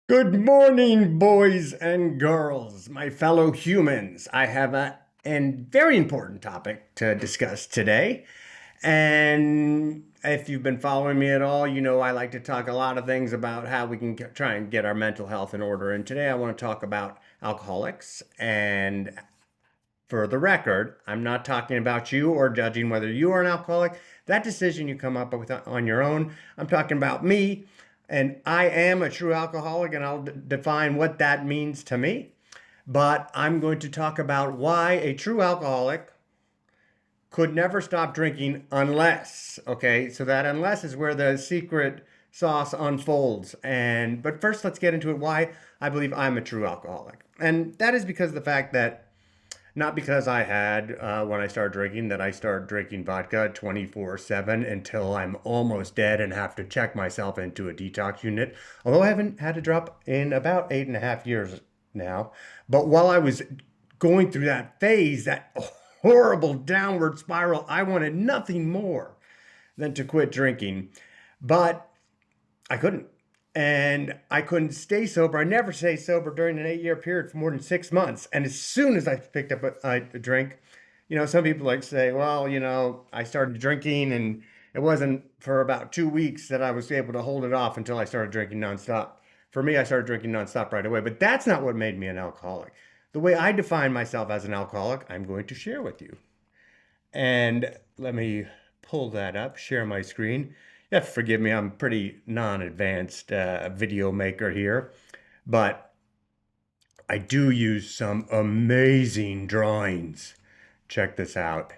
Good morning, boys and girls, my fellow humans. I have a very important topic to discuss today. And if you've been following me at all, you know I like to talk a lot of things about how we can try and get our mental health in order. And today I want to talk about alcoholics. And for the record, I'm not talking about you or judging whether you are an alcoholic. That decision you come up with on your own. I'm talking about me, and I am a true alcoholic, and I'll define what that means to me. But I'm going to talk about why a true alcoholic could never stop drinking unless, okay? So that unless is where the secret sauce unfolds. And but first let's get into it why I believe I'm a true alcoholic. And that is because of the fact that not because I had, when I started drinking, that I started drinking vodka 24/7 until I'm almost dead and have to check myself into a detox unit. Although I haven't had a drop in about 8.5 years now. But while I was going through that phase, that horrible downward spiral, I wanted nothing more than to quit drinking. But I couldn't. And I couldn't stay sober. I never stayed sober during an 8-year period for more than 6 months. And as soon as I picked up a drink, some people like say, well, I started drinking and it wasn't for about 2 weeks that I was able to hold it off until I started drinking nonstop. For me, I started drinking nonstop right away. But that's not what made me an alcoholic. The way I define myself as an alcoholic, I'm going to share with you. And let me pull that up, share my screen. You have to forgive me, I'm pretty non-advanced video maker here, but I do use some amazing drawings. Check this out.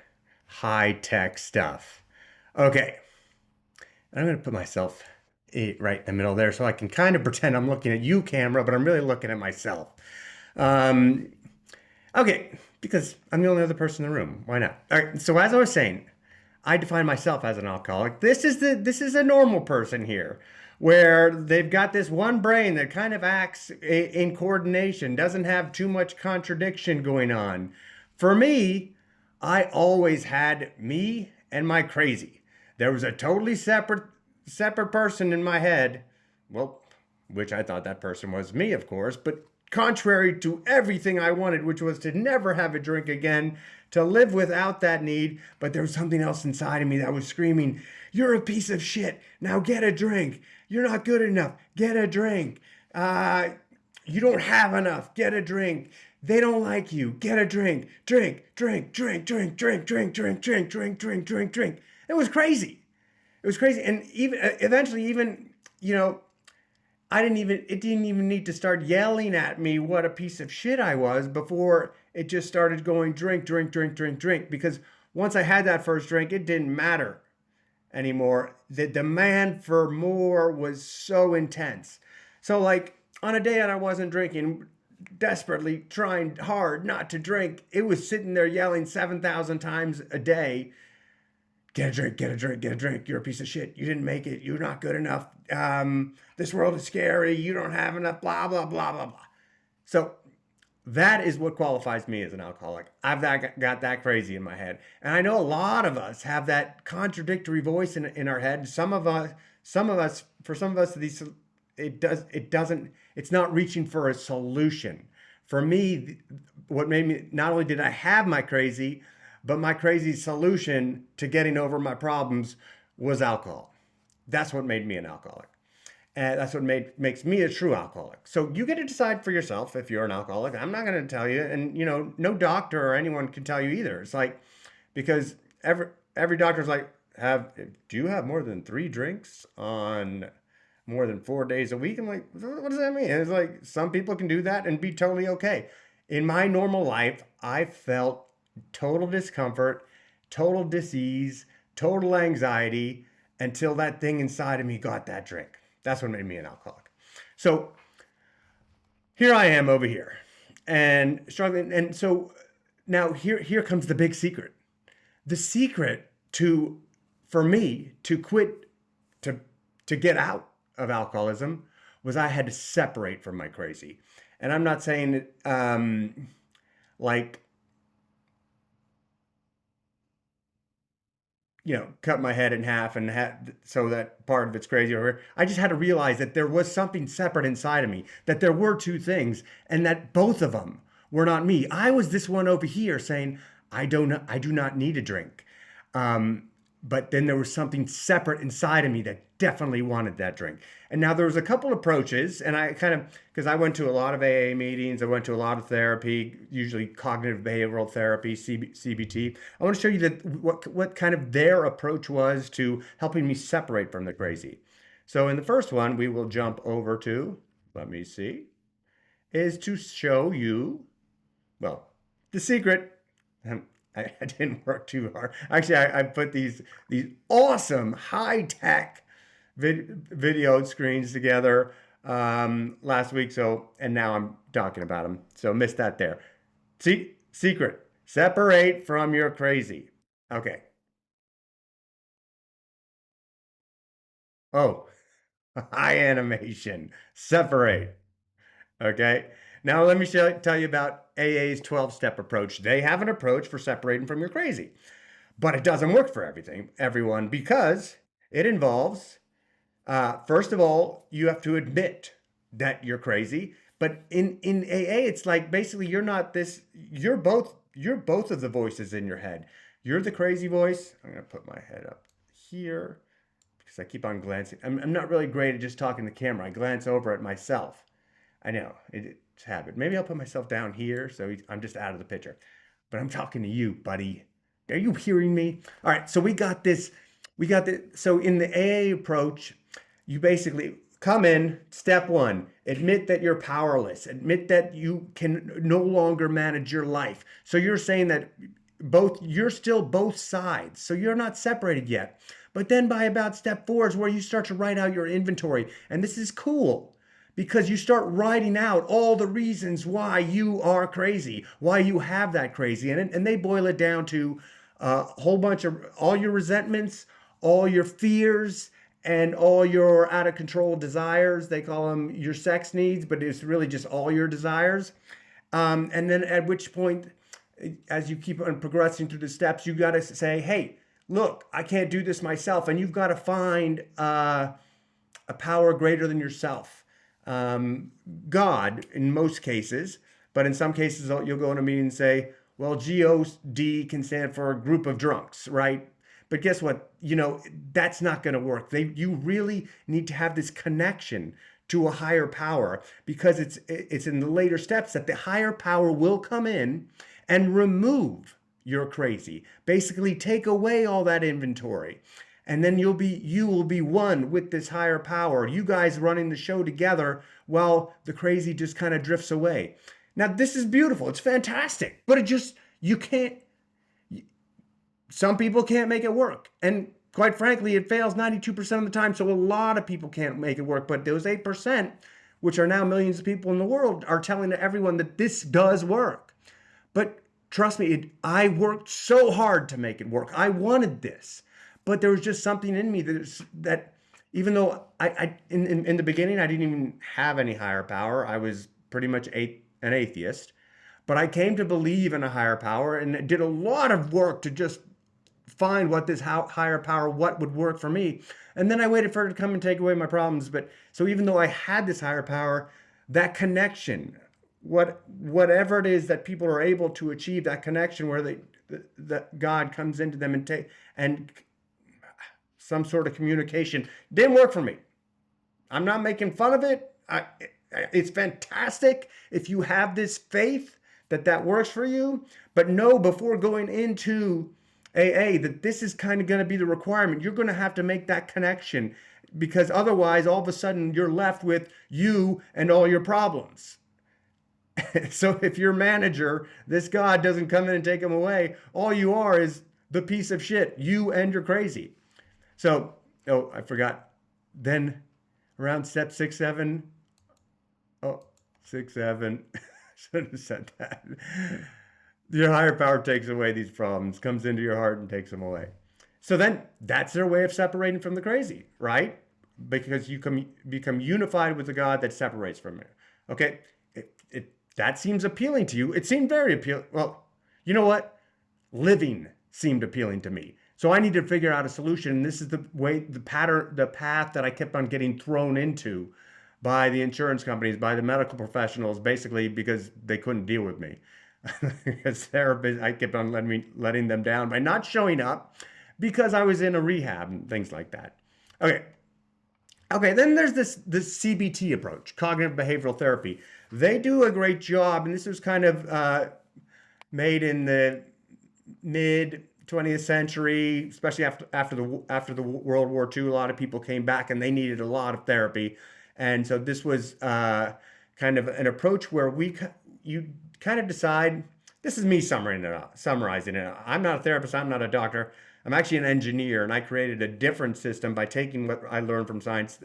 High-tech stuff. Okay, I'm going to put myself right in the middle there so I can kind of pretend I'm looking at you, camera, but I'm really looking at myself. Um, okay, because I'm the only other person in the room. Why not? All right, so as I was saying, I define myself as an alcoholic. This is a normal person here, where they've got this one brain that kind of acts in coordination, doesn't have too much contradiction going on. For me, I always had me and my crazy. There was a totally separate person in my head. Well, which I thought that person was me, of course, but contrary to everything I wanted, which was to never have a drink again, to live without that need. But there was something else inside of me that was screaming, you're a piece of shit. Now get a drink. You're not good enough. Get a drink. You don't have enough. Get a drink. They don't like you. Get a drink. Drink, drink, drink, drink, drink, drink, drink, drink, drink, drink, drink, drink. It was crazy. It was crazy. And even eventually, you know, it didn't even need to start yelling at me what a piece of shit I was before it just started going drink, drink, drink, drink, drink. Because once I had that first drink, it didn't matter anymore. The demand for more was so intense. So, like, on a day that I wasn't drinking, desperately trying hard not to drink, it was sitting there yelling 7,000 times a day, get a drink, get a drink, get a drink. You're a piece of shit. You didn't make it. You're not good enough. This world is scary. You don't have enough, blah, blah, blah, blah, blah. So that is what qualifies me as an alcoholic. Got that crazy in my head. And I know a lot of us have that contradictory voice in our head. For some of us, it's not reaching for a solution. For me, what made me, not only did I have my crazy, but my crazy solution to getting over my problems was alcohol. That's what made me an alcoholic. And that's what makes me a true alcoholic. So you get to decide for yourself if you're an alcoholic. I'm not going to tell you, and no doctor or anyone can tell you either. It's like, because every doctor's like, do you have more than 3 drinks on more than 4 days a week? I'm like, what does that mean? And it's like, some people can do that and be totally okay. In my normal life, I felt total discomfort, total disease, total anxiety until that thing inside of me got that drink. That's what made me an alcoholic. So here I am over here and struggling. And so now here comes the big secret. The secret for me to quit, to get out of alcoholism, was I had to separate from my crazy. And I'm not saying like cut my head in half and had so that part of it's crazy over here. I just had to realize that there was something separate inside of me, that there were two things, and that both of them were not me. I was this one over here saying, I do not need a drink. But then there was something separate inside of me that definitely wanted that drink. And now there was a couple approaches, and I kind of, because I went to a lot of AA meetings, I went to a lot of therapy, usually cognitive behavioral therapy, CBT. I want to show you that what kind of their approach was to helping me separate from the crazy. So in the first one, we will jump over to, let me see, is to show you, well, the secret. I didn't work too hard. Actually, I put these awesome high-tech video screens together last week. So, and now I'm talking about them. So missed that there. See, secret, separate from your crazy. Okay. Oh, high animation, separate. Okay. Now let me tell you about AA's 12-step approach. They have an approach for separating from your crazy, but it doesn't work for everyone, because it involves, first of all, you have to admit that you're crazy. But in AA, it's like basically you're not this. You're both of the voices in your head. You're the crazy voice. I'm gonna put my head up here because I keep on glancing. I'm not really great at just talking to the camera. I glance over at myself. I know it's habit. Maybe I'll put myself down here so I'm just out of the picture. But I'm talking to you, buddy. Are you hearing me? All right. So we got this. We got the. So in the AA approach, you basically come in. Step one: admit that you're powerless. Admit that you can no longer manage your life. So you're saying that you're still both sides. So you're not separated yet. But then by about step four is where you start to write out your inventory, and this is cool because you start writing out all the reasons why you are crazy, why you have that crazy. And they boil it down to a whole bunch of all your resentments, all your fears, and all your out of control desires. They call them your sex needs, but it's really just all your desires. And then at which point, as you keep on progressing through the steps, you got to say, hey, look, I can't do this myself. And you've got to find a power greater than yourself. God in most cases, but in some cases you'll go in a meeting and say, well, GOD can stand for a group of drunks, right? But guess what? That's not going to work. You really need to have this connection to a higher power, because it's in the later steps that the higher power will come in and remove your crazy. Basically take away all that inventory. And then you will be one with this higher power. You guys running the show together while the crazy just kind of drifts away. Now, this is beautiful. It's fantastic. But you can't, some people can't make it work. And quite frankly, it fails 92% of the time. So a lot of people can't make it work. But those 8%, which are now millions of people in the world, are telling everyone that this does work. But trust me, I worked so hard to make it work. I wanted this. But there was just something in me that even though in the beginning, I didn't even have any higher power. I was pretty much an atheist. But I came to believe in a higher power and did a lot of work to just find what this higher power, what would work for me. And then I waited for it to come and take away my problems. But so even though I had this higher power, that connection, whatever it is that people are able to achieve, that connection where that God comes into them and some sort of communication, didn't work for me. I'm not making fun of it. It's fantastic if you have this faith that works for you. But know before going into AA that this is kind of going to be the requirement. You're going to have to make that connection, because otherwise all of a sudden you're left with you and all your problems. So if your manager, this God, doesn't come in and take them away, all you are is the piece of shit, you and you're crazy. So, I forgot. Then around step 6, 7, 6, 7, should have said that. Your higher power takes away these problems, comes into your heart and takes them away. So then that's their way of separating from the crazy, right? Because you become unified with the God that separates from it. Okay, that seems appealing to you. It seemed very appealing. Well, you know what? Living seemed appealing to me. So I needed to figure out a solution. And this is the path that I kept on getting thrown into by the insurance companies, by the medical professionals, basically because they couldn't deal with me. As therapists, I kept on letting them down by not showing up because I was in a rehab and things like that. Okay. Okay, then there's this CBT approach, cognitive behavioral therapy. They do a great job, and this was kind of made in the mid 20th century, especially after the World War II. A lot of people came back and they needed a lot of therapy, and so this was kind of an approach where you kind of decide. This is me summarizing it. I'm not a therapist. I'm not a doctor. I'm actually an engineer, and I created a different system by taking what I learned from science,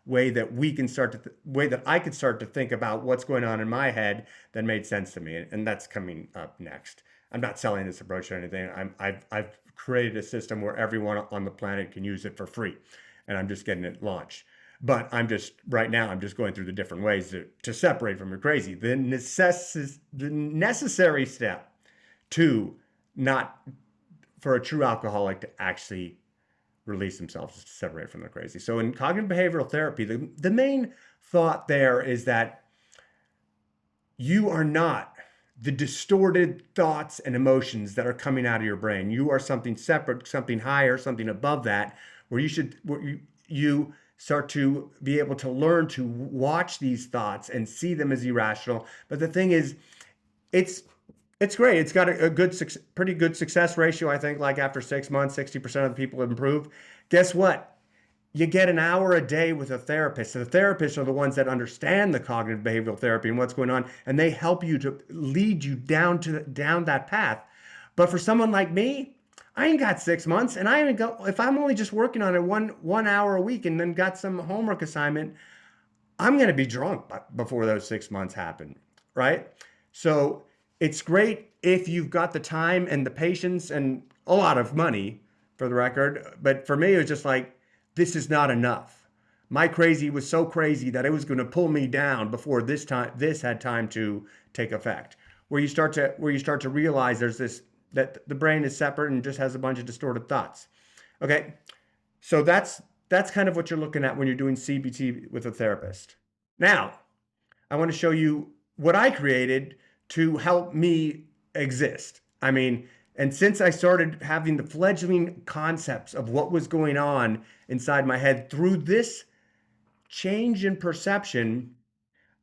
way that way that I could start to think about what's going on in my head that made sense to me, and that's coming up next. I'm not selling this approach or anything. I've created a system where everyone on the planet can use it for free, and I'm just getting it launched. But right now, I'm just going through the different ways to separate from your crazy. The necessary step to not for a true alcoholic to actually release themselves, to separate from the crazy. So in cognitive behavioral therapy, the main thought there is that you are not the distorted thoughts and emotions that are coming out of your brain. You are something separate, something higher, something above that, where you start to be able to learn to watch these thoughts and see them as irrational. But the thing is, it's great. It's got a pretty good success ratio. I think like after 6 months, 60% of the people improve. Guess what? You get an hour a day with a therapist. So the therapists are the ones that understand the cognitive behavioral therapy and what's going on, and they help you to lead you down that path. But for someone like me, I ain't got 6 months, and I ain't go. If I'm only just working on it one hour a week and then got some homework assignment, I'm going to be drunk before those 6 months happen, right? So it's great if you've got the time and the patience and a lot of money, for the record. But for me, it was just like, this is not enough. My crazy was so crazy that it was going to pull me down before this had time to take effect. Where you start to realize that the brain is separate and just has a bunch of distorted thoughts. Okay, so that's kind of what you're looking at when you're doing CBT with a therapist. Now, I want to show you what I created to help me exist. I mean, and since I started having the fledgling concepts of what was going on inside my head through this change in perception,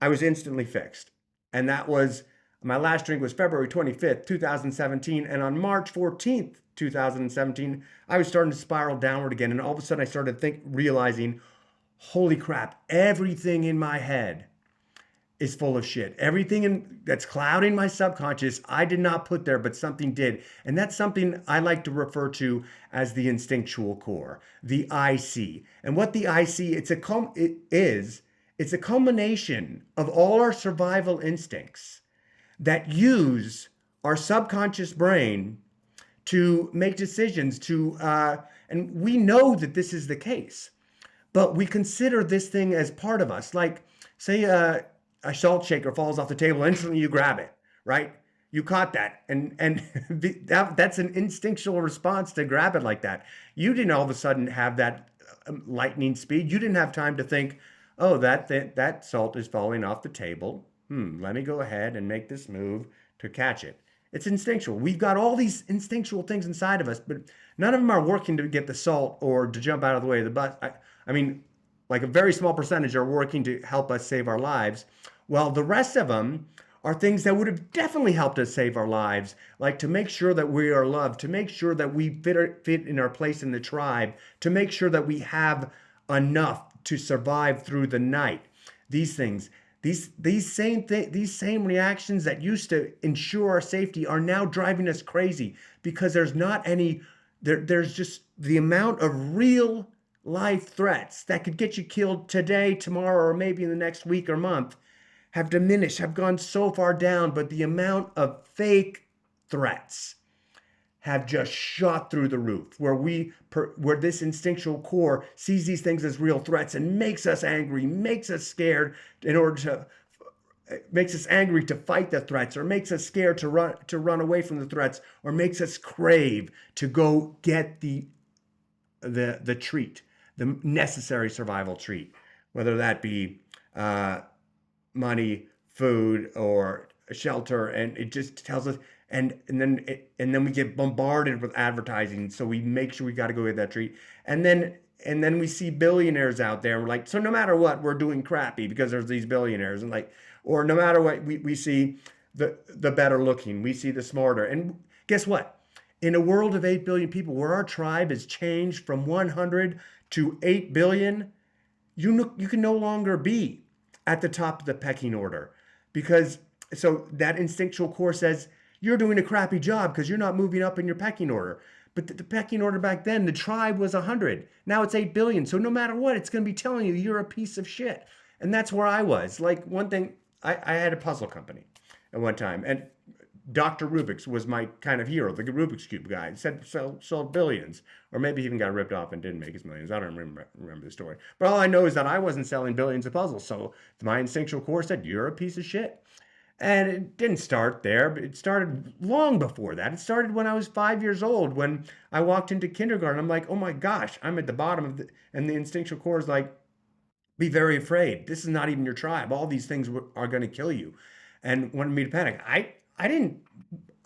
I was instantly fixed. And that was my last drink was February 25th, 2017. And on March 14th, 2017, I was starting to spiral downward again. And all of a sudden I started realizing, holy crap, everything in my head is full of shit. Everything that's clouding my subconscious, I did not put there, but something did. And that's something I like to refer to as the instinctual core, the IC. And what the IC, it's a culmination of all our survival instincts that use our subconscious brain to make decisions and we know that this is the case, but we consider this thing as part of us. Like, say, a salt shaker falls off the table, instantly you grab it, right? You caught that, and that's an instinctual response to grab it like that. You didn't all of a sudden have that lightning speed. You didn't have time to think, oh, that salt is falling off the table. Let me go ahead and make this move to catch it. It's instinctual. We've got all these instinctual things inside of us, but none of them are working to get the salt or to jump out of the way of the bus. I mean, like a very small percentage are working to help us save our lives. Well, the rest of them are things that would have definitely helped us save our lives, like to make sure that we are loved, to make sure that we fit in our place in the tribe, to make sure that we have enough to survive through the night. These things, these same reactions that used to ensure our safety are now driving us crazy because there's just the amount of real life threats that could get you killed today, tomorrow, or maybe in the next week or month have diminished, have gone so far down, but the amount of fake threats have just shot through the roof, where this instinctual core sees these things as real threats and makes us angry, makes us scared in order to makes us angry to fight the threats, or makes us scared to run away from the threats, or makes us crave to go get the treat, the necessary survival treat, whether that be uh, money, food, or shelter, and it just tells us. And then we get bombarded with advertising, so we make sure we got to go get that treat, and then we see billionaires out there, and we're like, so no matter what, we're doing crappy because there's these billionaires, and like, or no matter what, we see the better looking, we see the smarter, and guess what? In a world of 8 billion people, where our tribe has changed from 100 to 8 billion, you can no longer be at the top of the pecking order, because so that instinctual core says you're doing a crappy job because you're not moving up in your pecking order. But the pecking order back then, the tribe was 100. Now it's 8 billion. So no matter what, it's going to be telling you you're a piece of shit. And that's where I was. Like, one thing, I had a puzzle company at one time, and Dr. Rubik's was my kind of hero, the Rubik's Cube guy. He said sold billions, or maybe he even got ripped off and didn't make his millions. I don't remember the story. But all I know is that I wasn't selling billions of puzzles. So my instinctual core said, you're a piece of shit. And it didn't start there, but it started long before that. It started when I was 5 years old, when I walked into kindergarten. I'm like, oh my gosh, I'm at the bottom of and the instinctual core is like, be very afraid. This is not even your tribe. All these things are going to kill you, and wanted me to panic. I didn't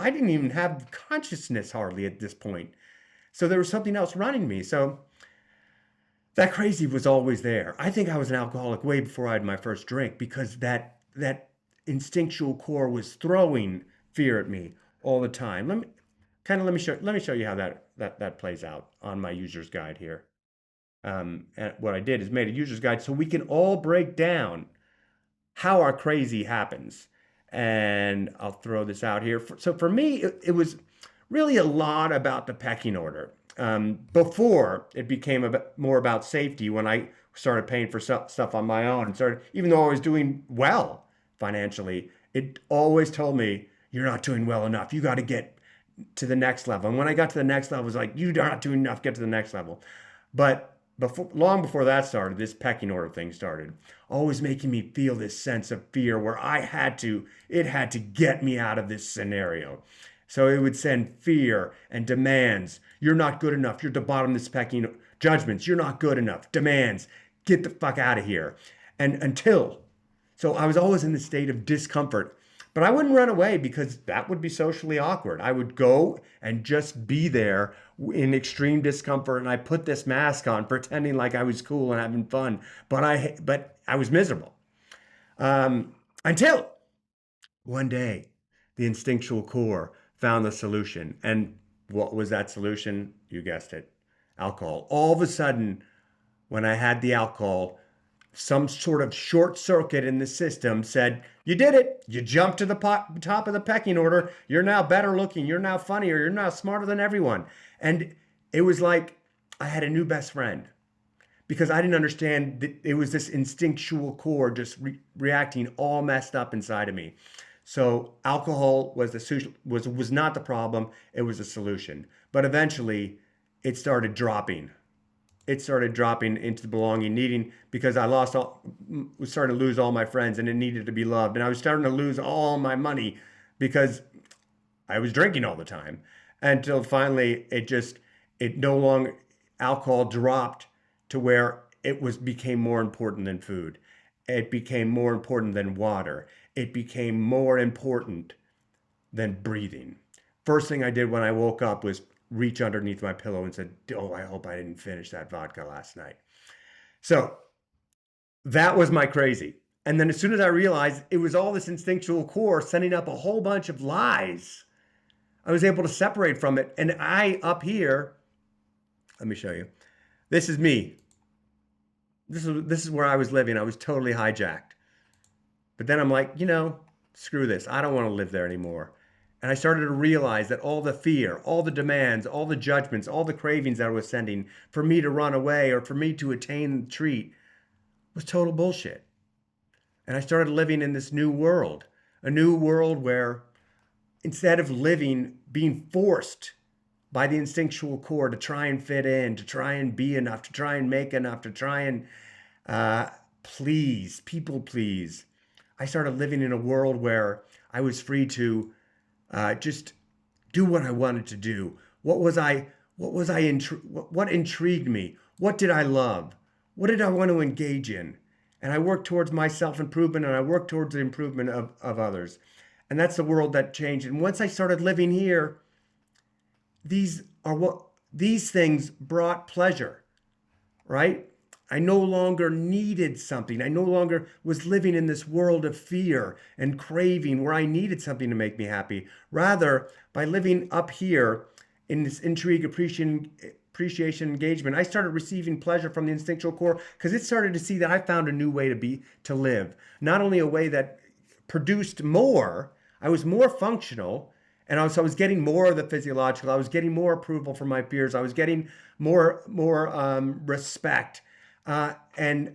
I didn't even have consciousness hardly at this point. So there was something else running me. So that crazy was always there. I think I was an alcoholic way before I had my first drink, because that instinctual core was throwing fear at me all the time. Let me show you how that plays out on my user's guide here. And what I did is made a user's guide so we can all break down how our crazy happens. And I'll throw this out here. So for me, it was really a lot about the pecking order. Before it became more about safety, when I started paying for stuff on my own, and started, even though I was doing well financially, it always told me, you're not doing well enough. You got to get to the next level. And when I got to the next level, it was like, you're not doing enough, get to the next level. But long before that started, this pecking order thing started, always making me feel this sense of fear where it had to get me out of this scenario. So it would send fear and demands. You're not good enough. You're at the bottom of this pecking judgments. You're not good enough. Demands. Get the fuck out of here. And so I was always in this state of discomfort. But I wouldn't run away, because that would be socially awkward. I would go and just be there in extreme discomfort, and I put this mask on, pretending like I was cool and having fun. But I was miserable. Until one day, the instinctual core found the solution. And what was that solution? You guessed it, alcohol. All of a sudden, when I had the alcohol, some sort of short circuit in the system said, you did it. You jumped to the top of the pecking order. You're now better looking. You're now funnier. You're now smarter than everyone. And it was like I had a new best friend, because I didn't understand that it was this instinctual core just reacting all messed up inside of me. So alcohol was not the problem. It was a solution. But eventually it started dropping. It started dropping into the belonging, needing, because I was starting to lose all my friends, and it needed to be loved. And I was starting to lose all my money because I was drinking all the time, until finally it no longer, alcohol dropped to where became more important than food. It became more important than water. It became more important than breathing. First thing I did when I woke up was reach underneath my pillow and said, oh, I hope I didn't finish that vodka last night. So that was my crazy. And then as soon as I realized it was all this instinctual core sending up a whole bunch of lies, I was able to separate from it. And up here, let me show you. This is me. This is where I was living. I was totally hijacked. But then I'm like, screw this. I don't want to live there anymore. And I started to realize that all the fear, all the demands, all the judgments, all the cravings that I was sending for me to run away or for me to attain the treat was total bullshit. And I started living in this new world, a new world where, instead of being forced by the instinctual core to try and fit in, to try and be enough, to try and make enough, to try and people please, I started living in a world where I was free to just do what I wanted to do. What intrigued me? What did I love? What did I want to engage in? And I worked towards my self-improvement and I worked towards the improvement of others. And that's the world that changed. And once I started living here, these are what these things brought pleasure, right? I no longer needed something. I no longer was living in this world of fear and craving where I needed something to make me happy. Rather, by living up here in this intrigue, appreciation, engagement, I started receiving pleasure from the instinctual core because it started to see that I found a new way to live. Not only a way that produced more, I was more functional, and so I was getting more of the physiological. I was getting more approval from my peers. I was getting more respect, and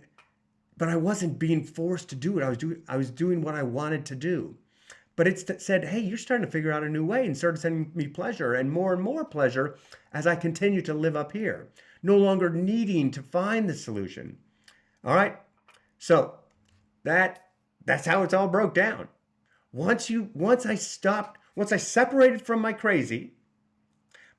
but I wasn't being forced to do it. I was doing what I wanted to do. But it said, hey, you're starting to figure out a new way, and started sending me pleasure and more pleasure as I continue to live up here, no longer needing to find the solution. All right, so that's how it's all broke down. Once I separated from my crazy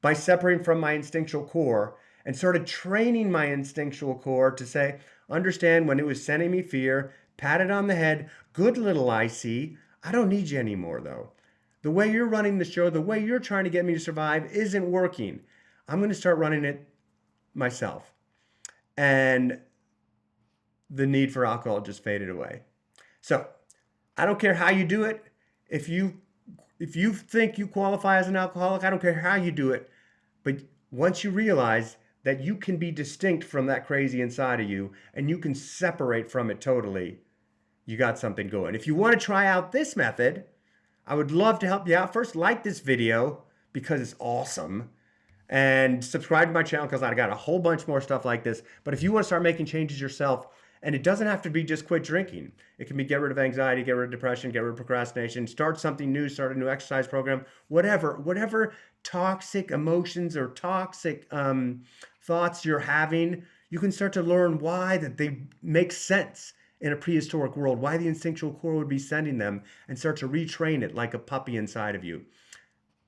by separating from my instinctual core and started training my instinctual core to say, understand when it was sending me fear, pat it on the head, good little IC, I don't need you anymore though. The way you're running the show, the way you're trying to get me to survive isn't working. I'm going to start running it myself. And the need for alcohol just faded away. So I don't care how you do it. If you think you qualify as an alcoholic, I don't care how you do it. But once you realize that you can be distinct from that crazy inside of you and you can separate from it totally, you got something going. If you want to try out this method, I would love to help you out. First, like this video because it's awesome. And subscribe to my channel because I got a whole bunch more stuff like this. But if you want to start making changes yourself, and it doesn't have to be just quit drinking. It can be get rid of anxiety, get rid of depression, get rid of procrastination, start something new, start a new exercise program, whatever toxic emotions or toxic thoughts you're having, you can start to learn why that they make sense in a prehistoric world, why the instinctual core would be sending them, and start to retrain it like a puppy inside of you.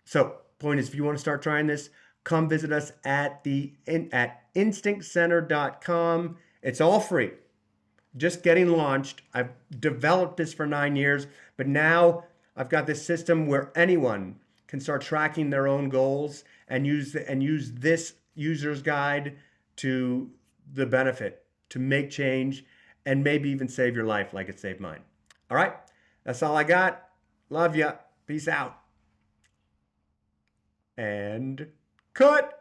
So, point is, if you want to start trying this, come visit us at instinctcenter.com. It's all free. Just getting launched. I've developed this for 9 years, but now I've got this system where anyone can start tracking their own goals and use this user's guide to the benefit, to make change, and maybe even save your life like it saved mine. All right, that's all I got. Love ya. Peace out. And cut.